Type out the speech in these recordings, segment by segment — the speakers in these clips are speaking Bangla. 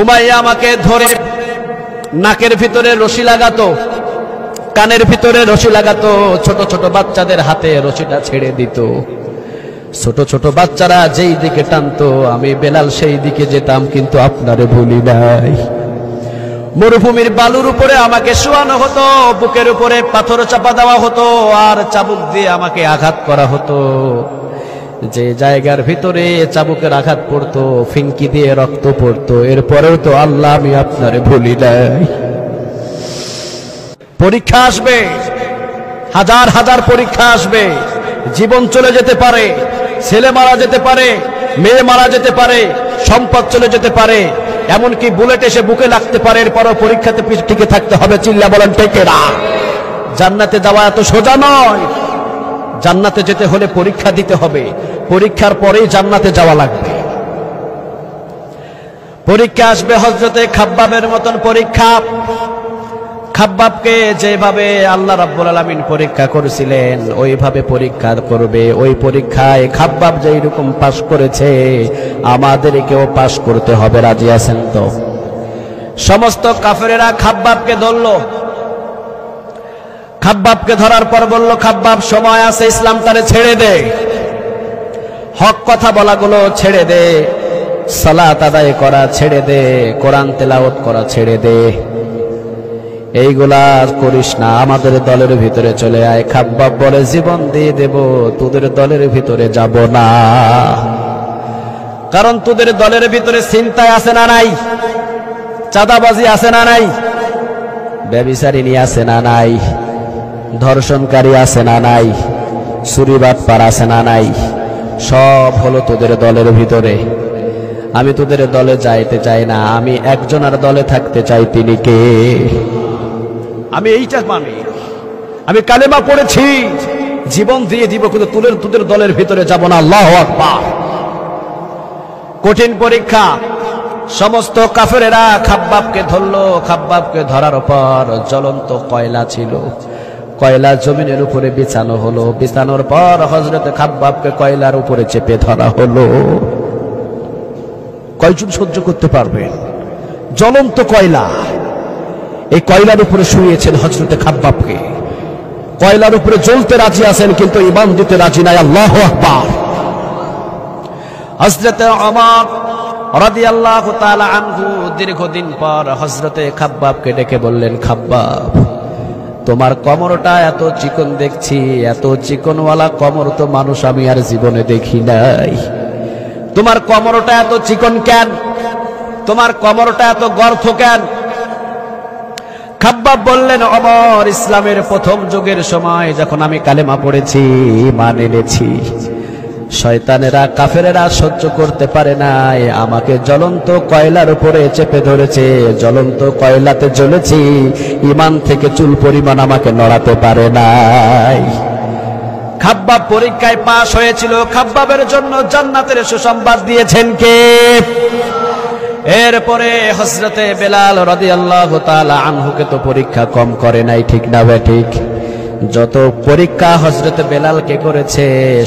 উমাইয়া আমাকে ধরে নাকের ভিতরে রশি লাগাতো, কানের ভিতরে রশি লাগাতো, ছোট ছোট বাচ্চাদের হাতে রশিটা ছেড়ে দিত। ছোট ছোট বাচ্চারা যেই দিকে টানতো আমি বেলাল সেই দিকে যেতাম, কিন্তু আপনারে ভুলি নাই। মরুভূমির বালুর উপরে আমাকে শোয়ানো হতো, বুকের উপরে পাথর চাপা দেওয়া হতো, আর চাবুক দিয়ে আমাকে আঘাত করা হতো। যে জায়গার ভিতরে চাবুকের আঘাত পড়তো, ফিনকি দিয়ে রক্ত পড়তো, এরপরেও তো আল্লাহ আমি আপনারে ভুলি নাই। পরীক্ষা আসবে, হাজার হাজার পরীক্ষা আসবে। জীবন চলে যেতে পারে, ছেলে মারা যেতে পারে, মেয়ে মারা যেতে পারে, সম্পদ চলে যেতে পারে, এমনকি বুলেট এসে বুকে লাগতে পারে, এরপরও পরীক্ষাতে টিকে থাকতে হবে। চিল্লা বলেন টেকে না। জান্নাতে যাওয়া এত সোজা নয়। জান্নাতে যেতে হলে পরীক্ষা দিতে হবে, পরীক্ষার পরেই জান্নাতে যাওয়া লাগবে। পরীক্ষা আসবে হযরতে খাব্বাবের মতন পরীক্ষা। খাব্বাবকে যেভাবে আল্লাহ রাব্বুল আলামিন পরীক্ষা করেছিলেন ওইভাবে পরীক্ষা করবে। ওই পরীক্ষায় খাব্বাব যেই রকম পাশ করেছে আমাদেরকেও পাশ করতে হবে। রাজি আছেন তো? সমস্ত কাফেরেরা খাব্বাবকে ধরল। খাব্বাবকে ধরার পর বলল, খাব্বাব সময় আছে, ইসলামটারে ছেড়ে দে, হক কথা বলাগুলো ছেড়ে দে, সালাত আদায় করা ছেড়ে দে, কোরআন তেলাওয়াত করা ছেড়ে দে, এইগুলা করিস না, আমাদের দলের ভিতরে চলে আয়। খাব্বাব বলে, জীবন দিয়ে দেব, তোদের দলের ভিতরে যাব না। কারণ তোদের দলের ভিতরে চিন্তায় আছে না নাই, চাঁদাবাজি আছে না নাই, ব্যভিচারিণী আছে না নাই, ধর্ষণকারী আছে না নাই, চুরিবাটপার আছে না নাই, সব হলো তোদের দলের ভিতরে। আমি তোদের দলে যাইতে চাই না, আমি একজনের দলে থাকতে চাই। তিনি কে? আমি এইটা মানি। আমি কালেমা পড়েছি, জীবন দিয়ে দিব, কিন্তু তোদের দলের ভিতরে যাব না। আল্লাহু আকবার। কঠিন পরীক্ষা। সমস্ত কাফেরেরা খাব্বাবকে ধরলো। খাব্বাবকে ধরার পর জ্বলন্ত কয়লা ছিল, কয়লা জমিনের উপরে বিছানো হলো। বিছানোর পর হযরত খাব্বাবকে কয়লার উপরে চেপে ধরা হলো। কয়জন সহ্য করতে পারবে? জ্বলন্ত কয়লা। এই কয়লার উপরে শুয়েছেন হযরতে খাব্বাবকে। কয়লার উপরে জ্বলতে রাজি আছেন, কিন্তু ঈমান দিতে রাজি নাই। আল্লাহু আকবার। হযরতে ওমর রাদিয়াল্লাহু তাআলা আনহু দীর্ঘদিন পর হযরতে খাব্বাবকে ডেকে বললেন, খাব্বাব, তোমার কোমরটা এত চিকন দেখছি, এত চিকনওয়ালা কোমর তো মানুষ আমি আর জীবনে দেখি নাই। তোমার কোমরটা এত চিকন কেন? তোমার কোমরটা এত গর্ত কেন? খাব্বাব বললেন, ওমর, ইসলামের প্রথম যুগের সময় যখন আমি কালেমা পড়েছি, ঈমান এনেছি, শয়তানেরা কাফেরেরা সহ্য করতে পারে নাই, আমাকে জ্বলন্ত কয়লার উপরে চেপে ধরেছে। জ্বলন্ত কয়লাতে জ্বলেছি, ঈমান থেকে চুল পরিমাণ আমাকে নড়াতে পারে নাই। খাব্বাব পরীক্ষায় পাশ হয়েছিল। খাব্বাবের জন্য জান্নাতের সুসংবাদ দিয়েছেন কে? এরপরে হযরতে বেলাল রাদিয়াল্লাহু তাআলা আনহুকে তো পরীক্ষা কম করে নাই, ঠিক না বে ঠিক? যত পরীক্ষা হযরতে বেলালকে করেছে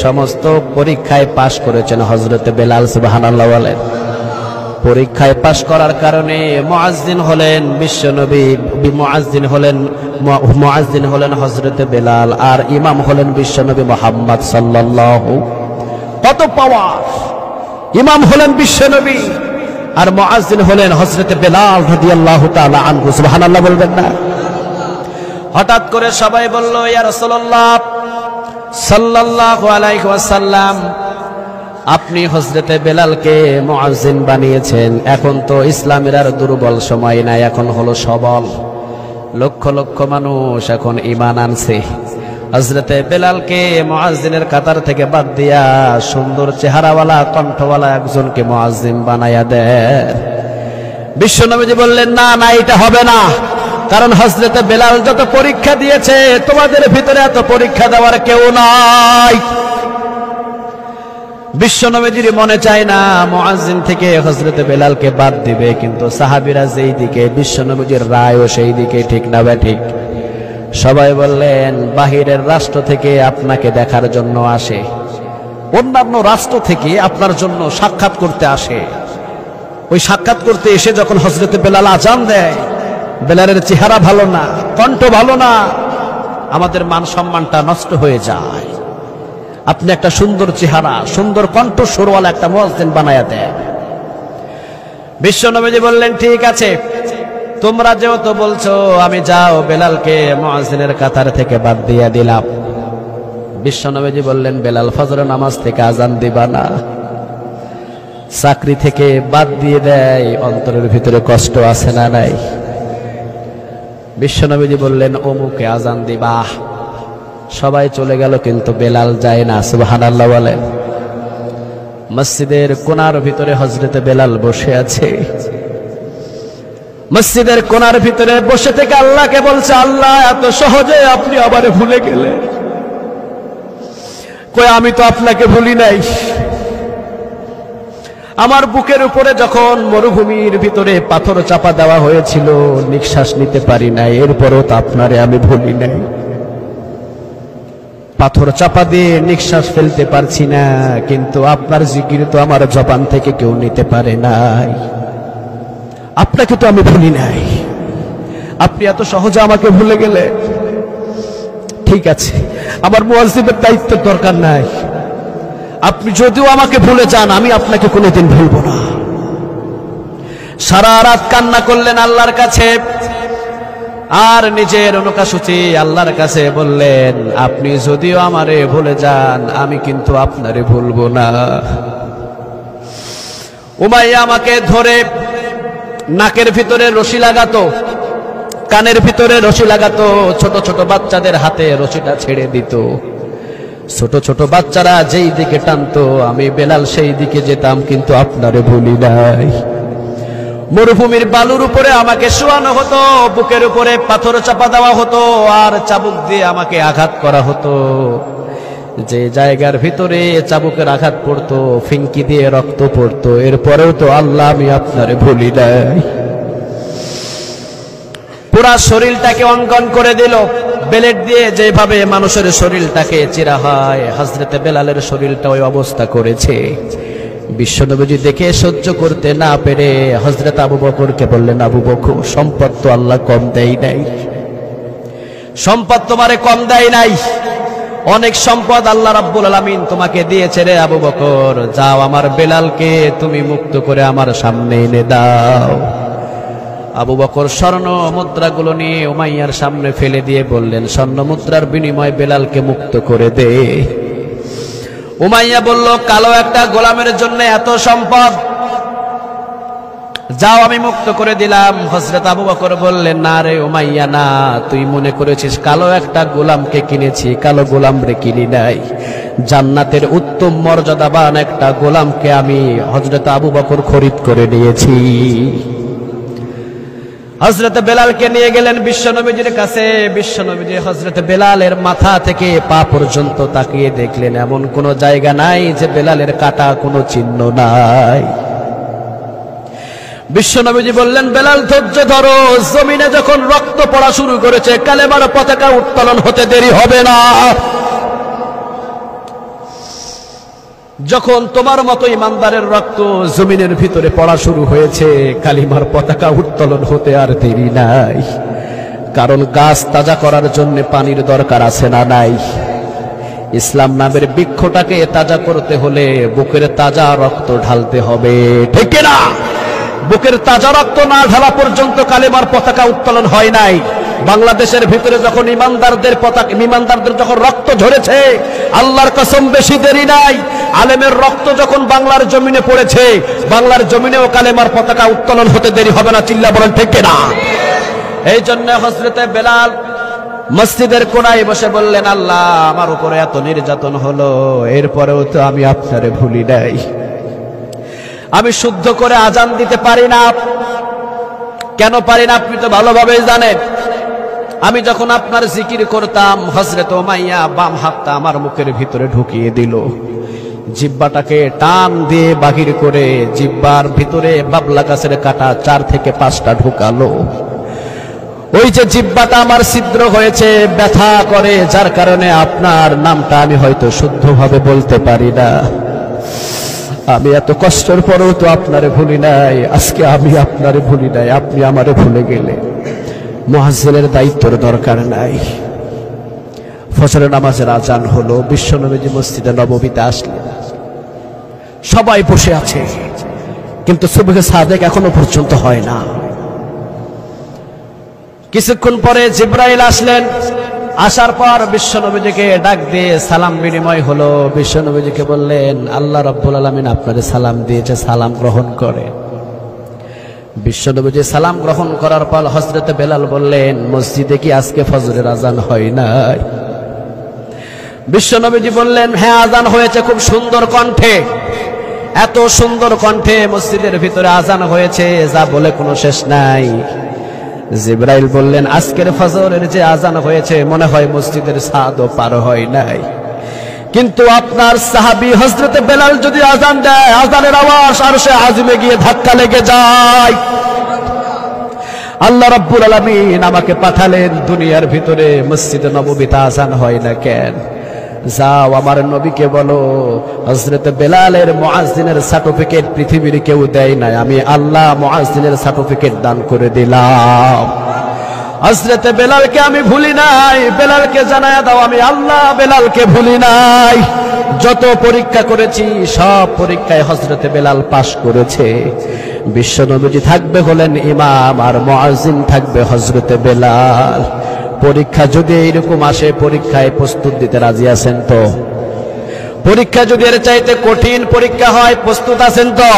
সমস্ত পরীক্ষায় পাশ করেছেন হযরতে বেলাল। সুবহানাল্লাহ বলেন। পরীক্ষায় পাশ করার কারণে মুয়াজ্জিন হলেন বিশ্বনবী, মুয়াজ্জিন হলেন হযরতে বেলাল, আর ইমাম হলেন বিশ্বনবী মুহাম্মদ সাল্লাল্লাহু। কত পাওয়ার! ইমাম হলেন বিশ্বনবী আর মুয়াজ্জিন হলেন হযরতে বেলাল রাদিয়াল্লাহু তাআলা আনহু। সুবহানাল্লাহ বলবেন না? হঠাৎ করে সবাই বলল, ইয়া রাসূলুল্লাহ সাল্লাল্লাহু আলাইহি ওয়াসাল্লাম, আপনি হযরতে বেলালকে মুয়াজ্জিন বানিয়েছেন, এখন তো ইসলামের আর দুর্বল সময় নাই, এখন হলো সবল। লক্ষ লক্ষ মানুষ এখন ঈমান আনছে। হযরতে বেলালকে মুয়াজ্জিনের কাতার থেকে বাদ দিয়া সুন্দর চেহারাওয়ালা কণ্ঠওয়ালা একজনকে মুয়াজ্জিন বানায়া দেন। বিশ্বনবীজি বললেন, না না, এটা হবে না, কারণ হযরতে বেলাল যত পরীক্ষা দিয়েছে তোমাদের ভিতরে এত পরীক্ষা দেওয়ার কেউ নাই। বিশ্বনবীজির মনে চায় না মুয়াজ্জিন থেকে হযরতে বেলালকে বাদ দিবে, কিন্তু সাহাবীরা যেই দিকে, বিশ্বনবীজির রায়ও সেই দিকে, ঠিক না বে ঠিক? সবাই বললেন, বাহিরের রাষ্ট্র থেকে আপনাকে দেখার জন্য আসে, অন্যান্য রাষ্ট্র থেকে আপনার জন্য সাক্ষাৎ করতে আসে, ওই সাক্ষাৎ করতে এসে যখন হযরতে বেলাল আজান দেয়, বেলালের চেহারা ভালো না, কণ্ঠ ভালো না, আমাদের মান সম্মানটা নষ্ট হয়ে যায়। আপনি একটা সুন্দর চেহারা, সুন্দর কণ্ঠ সুরওয়ালা একটা মুয়াজ্জিন বানায়া দেন। বিশ্বনবীজি বললেন, ঠিক আছে, তোমরা যেহেতু বলছো, আমি যাও বেলালকে মুয়াজ্জিনের কাতার থেকে বাদ দিয়ে দিলাম। বিশ্বনবীজি বললেন, বেলাল ফজরের নামাজ থেকে আজান দিবা না, চাকরি থেকে বাদ দিয়ে দেয়, অন্তরের ভিতরে কষ্ট আছে না নাই? বিশ্বনবীজি বললেন, অমুকে আজান দিবা। সবাই চলে গেল, কিন্তু বেলাল যায় না। সুবহানাল্লাহ বলেন। মসজিদের কোণার ভিতরে হযরতে বেলাল বসে আছে। মসজিদের কোণার ভিতরে বসে থেকে আল্লাহকে বলছে, আল্লাহ, এত সহজে আপনি আবার ভুলে গেলেন? কই, আমি তো আপনাকে ভুলি নাই। আমার বুকের উপরে যখন মরুভূমির ভিতরে পাথর চাপা দেওয়া হয়েছিল, নিঃশ্বাস নিতে পারি নাই, এরপরও তো আপনারে আমি ভুলি নাই। পাথর চাপা দিয়ে নিঃশ্বাস ফেলতে পারছি না, কিন্তু আপনার জিকির তো আমার জবান থেকে কেউ নিতে পারে নাই। আপনাকে তো আমি ভুলি নাই, আপনি এত সহজে আমাকে ভুলে গেলে? ঠিক আছে, আমার মুয়াজ্জিনের দায়িত্বের দরকার নাই। আপনি যদিও আমাকে ভুলে যান, আমি আপনাকে কোনোদিন ভুলবো না। সারা রাত কান্না করলেন আল্লাহর কাছে, আর নিজের অনুকাসুচি আল্লাহর কাছে বললেন, আপনি যদিও আমারে ভুলে যান, আমি কিন্তু আপনারে ভুলবো না। উমাইয়া আমাকে ধরে নাকের ভিতরে রশি লাগাতো, কানের ভিতরে রশি লাগাতো, ছোট ছোট বাচ্চাদের হাতে রশিটা ছেড়ে দিত। ছোট ছোট বাচ্চারা যেই দিকে টানতো, আমি বেলাল সেই দিকে যেতাম, কিন্তু আপনারে ভুলি নাই। মরুভূমির বালুর উপরে আমাকে শোয়ানো হতো, বুকের উপরে পাথর চাপা দেওয়া হতো, আর চাবুক দিয়ে আমাকে আঘাত করা হতো। যে জায়গার ভিতরে চাবুকের আঘাত পড়তো, ফিঙ্কি দিয়ে রক্ত পড়তো, এরপরেও তো আল্লাহ আমি আপনারে ভুলি নাই। পুরা শরীরটাকে অঙ্কন করে দিল বেলেট দিয়ে, যেভাবে মানুষের শরীরটাকে চিরা হয়, হযরতে বেলালের শরীরটা ওই অবস্থা করেছে। বিশ্বনবীজি দেখে সহ্য করতে না পেরে হযরত আবু বকরকে বললেন, আবু বকর, সম্পদ তো আল্লাহ কম দেয় নাই, সম্পদ তোমারে কম দেয় নাই, অনেক সম্পদ আল্লাহ রাব্বুল আলামিন তোমাকে দিয়েছে রে আবু বকর। যাও, আমার বেলালকে তুমি মুক্ত করে আমার সামনে এনে দাও। আবু বকর স্বর্ণ মুদ্রাগুলো নিয়ে উমাইয়ার সামনে ফেলে দিয়ে বললেন, স্বর্ণ মুদ্রার বিনিময়ে বেলালকে মুক্ত করে দে। উমাইয়া বলল, কালো একটা গোলামের জন্য এত সম্পদ? যাও, আমি মুক্ত করে দিলাম। হযরত আবু বকর বললেন, না রে উমাইয়া, না, তুই মনে করেছিস কালো একটা গোলামকে কিনেছি? কালো গোলাম রে কিনি নাই, জান্নাতের উত্তম মর্যাদাবান একটা গোলামকে আমি হযরত আবু বকর খরিদ করে নিয়েছি। হযরত বেলালকে নিয়ে গেলেন বিশ্বনবীজির কাছে। বিশ্বনবীজি হযরত বেলালের মাথা থেকে পা পর্যন্ত তাকিয়ে দেখলেন, এমন কোন জায়গা নাই যে বেলালের কাটা কোনো চিহ্ন নাই। বিশ্বনবীজি বললেন, বেলাল ধৈর্য ধরো, জমিনে যখন রক্ত পড়া শুরু করেছে, কালেমার পতাকা উত্তোলন হতে দেরি হবে না। যখন তোমার মতো ইমানদারের রক্ত জমিনের ভিতরে পড়া শুরু হয়েছে, কালিমার পতাকা উত্তোলন হতে আর দেরি নাই। কারণ গাছ তাজা করার জন্য পানির দরকার আছে না নাই? ইসলাম নামের বৃক্ষটাকে তাজা করতে হলে বুকের তাজা রক্ত ঢালতে হবে, ঠিক না? বুকের তাজা রক্ত না ঢালা পর্যন্ত কালেমার পতাকা উত্তোলন হয় নাই। বাংলাদেশের ভিতরে যখন ইমানদারদের যখন রক্ত ঝরেছে, আল্লাহর কসম বেশি দেরি নাই, আলেমের রক্ত যখন বাংলার জমিনে পড়েছে, বাংলার জমিনেও কালেমার পতাকা উত্তোলন হতে দেরি হবে না। চিল্লা বলেন ঠিক না? এই জন্য হযরতে বেলাল মসজিদের কোণায় বসে বললেন, আল্লাহ, আমার উপরে এত নির্যাতন হলো, এরপরেও তো আমি আপনারে ভুলি নাই। আমি শুদ্ধ করে আজান দিতে পারি না। কেন পারি না আপনি তো ভালোভাবেই জানেন। আমি যখন আপনার জিকির করতাম, হযরত উমাইয়া বাম হাতটা আমার মুখের ভিতরে ঢুকিয়ে দিল, জিহ্বাটাকে টান দিয়ে বাহির করে জিহ্বার ভিতরে বাবলা গাছের কাটা 4 থেকে 5টা ঢুকালো। ওই যে জিহ্বাটা আমার ছিদ্র হয়েছে, ব্যথা করে, যার কারণে আপনার নামটা আমি হয়তো শুদ্ধভাবে বলতে পারি না। আমি এত কষ্টের পরেও তো আপনারে ভুলি নাই, আজকে আমি আপনারে ভুলি নাই, আপনি আমারে ভুলে গেলে। মুয়াজ্জিনের দায়িত্বের দরকার নাই। ফজরের নামাজের আজান হলো, বিশ্বনবীজি মসজিদে নববীতে আসলেন, সবাই বসে আছে, কিন্তু সুবহে সাদেক এখনো পর্যন্ত হয় না। কিছুক্ষণ পরে জিবরাইল আসলেন, আসার পর বিশ্বনবীজিকে ডাক দিয়ে সালাম বিনিময় হলো। বিশ্বনবীজিকে বললেন, আল্লাহ রাব্বুল আলামিন আপনারে সালাম দিয়েছে, সালাম গ্রহণ করে। বিশ্বনবীজি সালাম গ্রহণ করার পর হযরত বেলাল বললেন, মসজিদে কি আজকে ফজরের আজান হয় নাই? বিশ্বনবীজি বললেন, হ্যাঁ আজান হয়েছে, খুব সুন্দর কণ্ঠে, এত সুন্দর কণ্ঠে মসজিদের ভিতরে আজান হয়েছে যা বলে কোনো শেষ নাই। জিবরাইল বললেন, আজকের ফজরের যে আজান হয়েছে মনে হয় মসজিদের ছাদও পার হয় নাই, কিন্তু আপনার সাহাবী হযরত বেলাল যদি আজান দেয়, আজানের আওয়াজ আরশে আজিমে গিয়ে ধাক্কা লেগে যায়। আল্লাহ রাব্বুল আলামিন আমাকে পাঠালেন দুনিয়ার ভিতরে, মসজিদে নববীতে আজান হয় না কেন? যাও আমার নবীকে বলো, হযরত বেলালের মুয়াজ্জিনের সার্টিফিকেট পৃথিবীর কেউ দেয় নাই, আমি আল্লাহ মুয়াজ্জিনের সার্টিফিকেট দান করে দিলাম। হযরত বেলালকে আমি ভুলি নাই, বেলালকে জানায়া দাও আমি আল্লাহ বেলালকে ভুলি নাই। যত পরীক্ষা করেছি সব পরীক্ষায় হযরত বেলাল পাশ করেছে। বিশ্বনবীজি থাকবে হলেন ইমাম, আর মুয়াজ্জিন থাকবে হযরত বেলাল। পরীক্ষা যদি এইরকম আসে, পরীক্ষায় প্রস্তুত দিতে রাজি আছেন তো? পরীক্ষা যদি এর চাইতে কঠিন পরীক্ষা হয়, প্রস্তুত আছেন তো?